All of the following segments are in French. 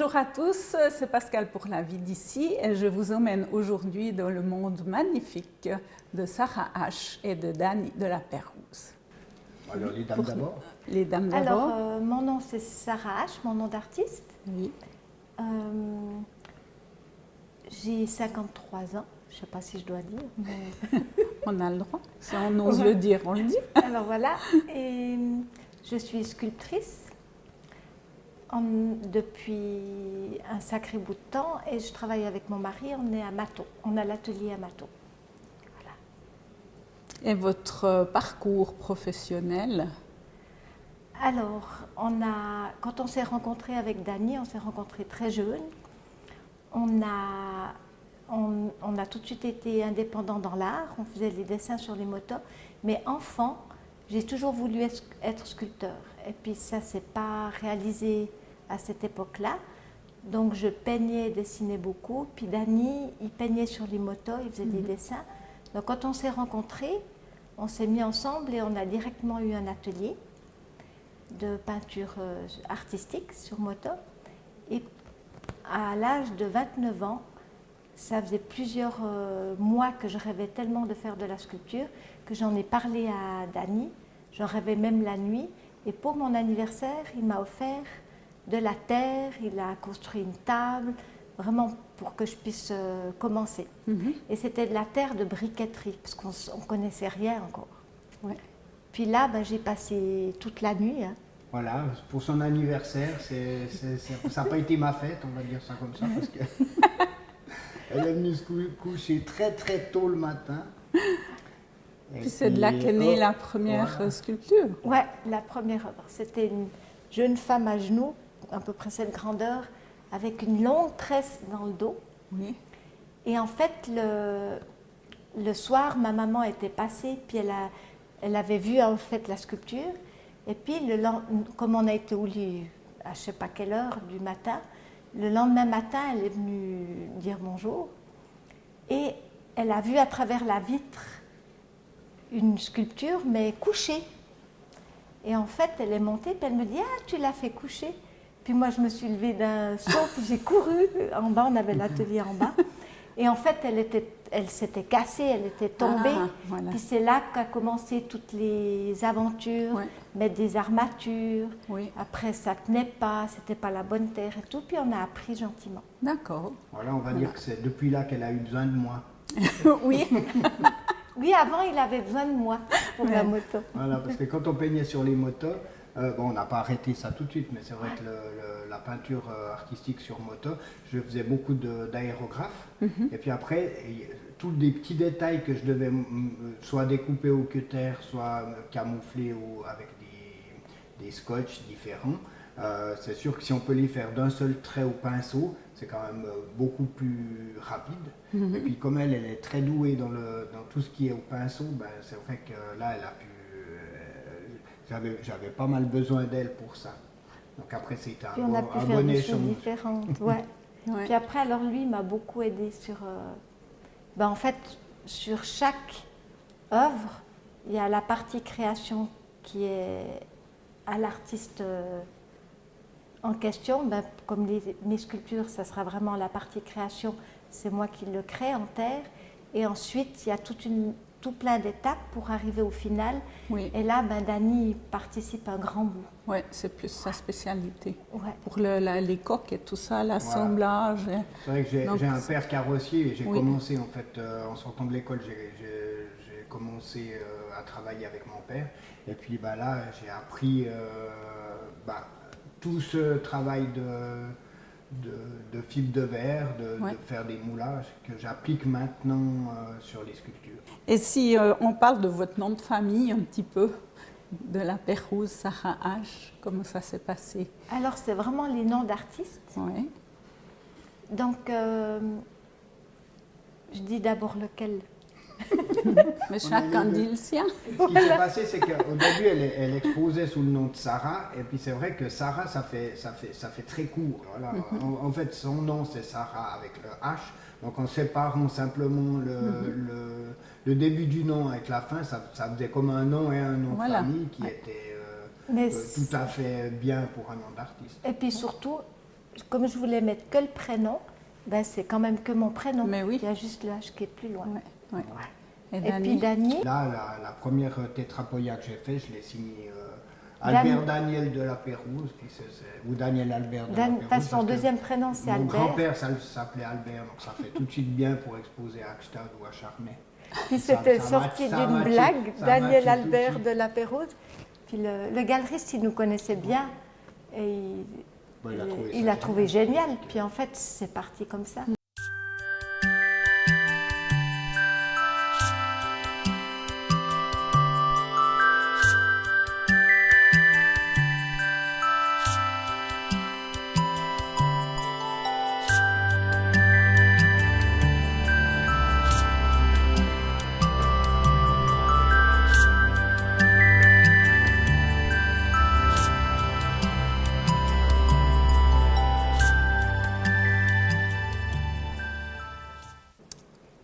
Bonjour à tous, c'est Pascal pour la vie d'ici et je vous emmène aujourd'hui dans le monde magnifique de Sarah H et de Dany de la Pérouse. Alors les dames d'abord. Les dames d'abord. Alors, mon nom c'est Sarah H, mon nom d'artiste. Oui. J'ai 53 ans, je ne sais pas si je dois dire. Mais... On a le droit, si on ose le dire, on le dit. Alors voilà, et je suis sculptrice depuis un sacré bout de temps et je travaille avec mon mari, on est à Mato, on a l'atelier à Mato. Voilà. Et votre parcours professionnel? Alors, quand on s'est rencontrés avec Dany, on s'est rencontrés très jeunes. On a tout de suite été indépendants dans l'art, on faisait les dessins sur les motos, mais enfant, j'ai toujours voulu être sculpteur. Et puis ça ne s'est pas réalisé à cette époque-là. Donc je peignais, dessinais beaucoup. Puis Dany, il peignait sur les motos, il faisait des dessins. Donc quand on s'est rencontrés, on s'est mis ensemble et on a directement eu un atelier de peinture artistique sur moto. Et à l'âge de 29 ans, ça faisait plusieurs mois que je rêvais tellement de faire de la sculpture que j'en ai parlé à Dany. J'en rêvais même la nuit. Et pour mon anniversaire, il m'a offert de la terre, il a construit une table, vraiment pour que je puisse commencer. Et c'était de la terre de briqueterie, parce qu'on ne connaissait rien encore. Ouais. Puis là, j'ai passé toute la nuit. Hein. Voilà, pour son anniversaire, ça n'a pas été ma fête, on va dire ça comme ça, parce que elle est venue se coucher très très tôt le matin. Puis c'est de là qu'est née la première sculpture. Ouais, la première œuvre. C'était une jeune femme à genoux, à peu près cette grandeur, avec une longue tresse dans le dos. Oui. Et en fait, le soir, ma maman était passée, puis elle avait vu en fait la sculpture. Et puis, comme on a été au lit à je ne sais pas quelle heure du matin, le lendemain matin, elle est venue dire bonjour. Et elle a vu à travers la vitre une sculpture, mais couchée. Et en fait, elle est montée, puis elle me dit « Ah, tu l'as fait coucher ?» Puis moi, je me suis levée d'un saut, puis j'ai couru. En bas, on avait l'atelier en bas. Et en fait, elle s'était cassée, elle était tombée. Voilà. Puis c'est là qu'a commencé toutes les aventures, mettre des armatures. Oui. Après, ça ne tenait pas, c'était pas la bonne terre et tout. Puis on a appris gentiment. D'accord. Voilà, on va dire que c'est depuis là qu'elle a eu besoin de moi. Oui. Oui, avant, il avait besoin de moi pour la moto. Voilà, parce que quand on peignait sur les motos, on n'a pas arrêté ça tout de suite, mais c'est vrai que la peinture artistique sur moto, je faisais beaucoup d'aérographes. Et puis après, tous les petits détails que je devais soit découper au cutter, soit camoufler avec des scotch différents, c'est sûr que si on peut les faire d'un seul trait au pinceau, c'est quand même beaucoup plus rapide. Et puis comme elle est très douée dans tout ce qui est au pinceau, c'est vrai que là, elle a pu... J'avais pas mal besoin d'elle pour ça. Donc après, c'était Puis on a pu faire des choses différentes. Ouais. Ouais. Puis après, alors lui, il m'a beaucoup aidé sur... en fait, sur chaque œuvre, il y a la partie création qui est à l'artiste en question. Comme mes sculptures, ça sera vraiment la partie création, c'est moi qui le crée en terre. Et ensuite, il y a tout plein d'étapes pour arriver au final. Oui. Et là, Dany participe un grand bout. Oui, c'est plus sa spécialité. Ouais. Pour les coques et tout ça, l'assemblage. Voilà. C'est vrai que j'ai un père carrossier et j'ai commencé en fait, en sortant de l'école, j'ai commencé à travailler avec mon père. Et puis là, j'ai appris tout ce travail de fil de verre, de faire des moulages que j'applique maintenant sur les sculptures. Et si on parle de votre nom de famille un petit peu, de la Pérouse, Sarah H, comment ça s'est passé? Alors c'est vraiment les noms d'artistes. Oui. Donc je dis d'abord lequel. Mais chacun dit le sien. Ce qui s'est passé, c'est qu'au début, elle exposait sous le nom de Sarah, et puis c'est vrai que Sarah, ça fait très court. Voilà. En fait, son nom, c'est Sarah avec le H, donc en séparant simplement le début du nom avec la fin, ça faisait comme un nom et un nom de famille qui était tout à fait bien pour un nom d'artiste. Et puis surtout, comme je voulais mettre que le prénom, ben c'est quand même que mon prénom. Mais oui. Il y a juste l'âge qui est plus loin. Ouais. Et Dani? puis Dani. Là, la première tétrapoïa que j'ai fait, je l'ai signée Albert Daniel de la Pérouse, ou Daniel Albert de la Pérouse. Son deuxième prénom, c'est Albert. Mon grand-père s'appelait Albert, donc ça fait tout de suite bien pour exposer à Hackstad ou à Charmey. Puis c'était sorti d'une blague, Daniel Albert de la Pérouse. Puis le galeriste, il nous connaissait bien et il a trouvé génial. Puis en fait, c'est parti comme ça.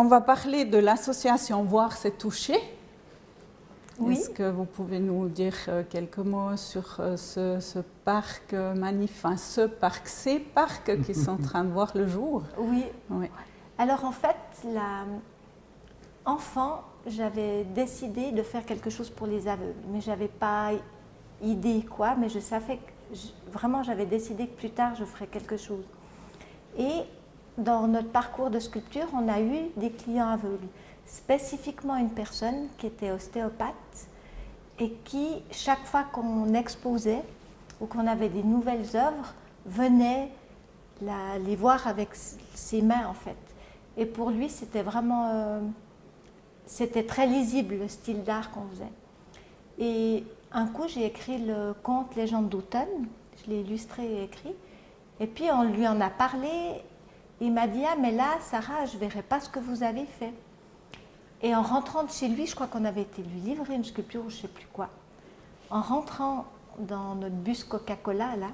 On va parler de l'association Voir c'est toucher. Oui. Est-ce que vous pouvez nous dire quelques mots sur ce parc magnifique, ces parcs qui sont en train de voir le jour? Oui. Oui. Alors en fait, enfant, j'avais décidé de faire quelque chose pour les aveugles, mais je n'avais pas idée quoi, mais je savais que vraiment j'avais décidé que plus tard je ferais quelque chose. Et dans notre parcours de sculpture, on a eu des clients aveugles, spécifiquement une personne qui était ostéopathe et qui, chaque fois qu'on exposait ou qu'on avait des nouvelles œuvres, venait les voir avec ses mains en fait. Et pour lui, c'était vraiment, c'était très lisible le style d'art qu'on faisait. Et un coup, j'ai écrit le conte Légende d'automne, je l'ai illustré et écrit, et puis on lui en a parlé. Il m'a dit « Ah, mais là, Sarah, je ne verrai pas ce que vous avez fait. » Et en rentrant de chez lui, je crois qu'on avait été lui livrer une sculpture ou je ne sais plus quoi. En rentrant dans notre bus Coca-Cola, là,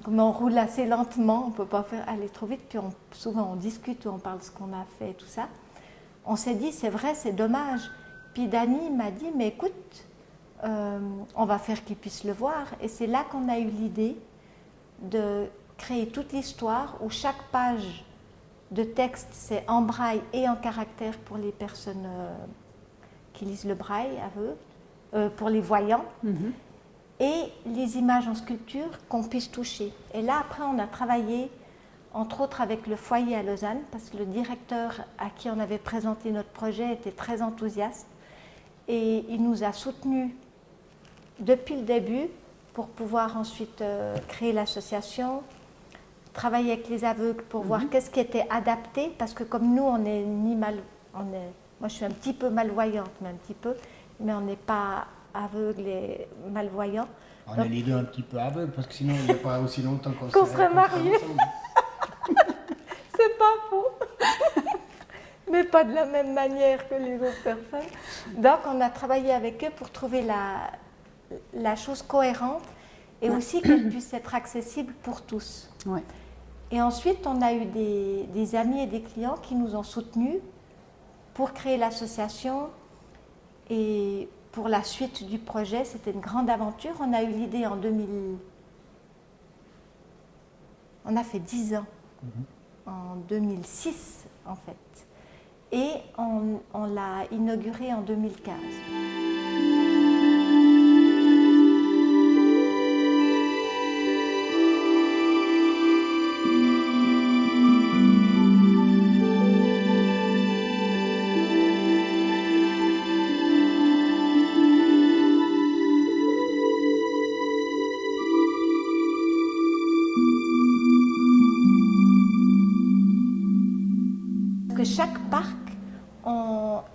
comme on roule assez lentement, on ne peut pas aller trop vite, puis souvent on discute ou on parle de ce qu'on a fait et tout ça, on s'est dit « C'est vrai, c'est dommage. » Puis Dani m'a dit « Mais écoute, on va faire qu'il puisse le voir. » Et c'est là qu'on a eu l'idée de créer toute l'histoire où chaque page de texte c'est en braille et en caractère pour les personnes qui lisent le braille aveugles, pour les voyants, et les images en sculpture qu'on puisse toucher. Et là après on a travaillé entre autres avec le foyer à Lausanne parce que le directeur à qui on avait présenté notre projet était très enthousiaste et il nous a soutenus depuis le début pour pouvoir ensuite créer l'association, travailler avec les aveugles pour voir qu'est-ce qui était adapté, parce que comme nous, on est ni mal, moi je suis un petit peu malvoyante, mais un petit peu, mais on n'est pas aveugle et malvoyant. On est les deux un petit peu aveugles, parce que sinon il n'y a pas aussi longtemps qu'on serait mariés. C'est pas faux, mais pas de la même manière que les autres personnes. Donc on a travaillé avec eux pour trouver la chose cohérente et aussi qu'elle puisse être accessible pour tous. Ouais. Et ensuite, on a eu des amis et des clients qui nous ont soutenus pour créer l'association. Et pour la suite du projet, c'était une grande aventure. On a eu l'idée en 2000. On a fait 10 ans, en 2006 en fait. Et on l'a inauguré en 2015. Chaque parc,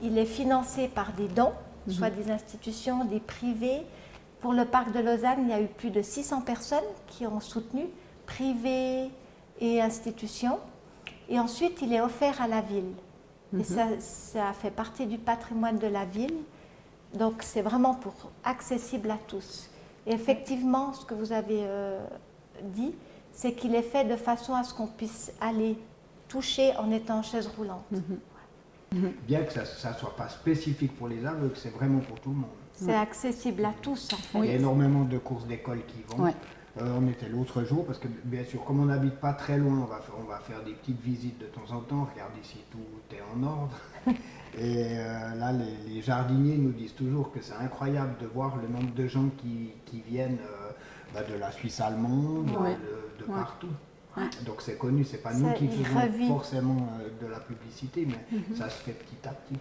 il est financé par des dons, soit des institutions, des privés. Pour le parc de Lausanne, il y a eu plus de 600 personnes qui ont soutenu, privés et institutions. Et ensuite, il est offert à la ville. Et ça fait partie du patrimoine de la ville. Donc, c'est vraiment accessible à tous. Et effectivement, ce que vous avez dit, c'est qu'il est fait de façon à ce qu'on puisse aller toucher en étant en chaise roulante. Bien que ça ne soit pas spécifique pour les aveugles, c'est vraiment pour tout le monde. C'est accessible à tous en fait. Il y a énormément de courses d'école qui vont. Ouais. On était l'autre jour, parce que bien sûr, comme on n'habite pas très loin, on va faire des petites visites de temps en temps. Regarde ici, tout est en ordre. Et là, les jardiniers nous disent toujours que c'est incroyable de voir le nombre de gens qui viennent de la Suisse allemande, de partout. Donc c'est connu, c'est pas nous qui faisons forcément de la publicité, mais ça se fait petit à petit.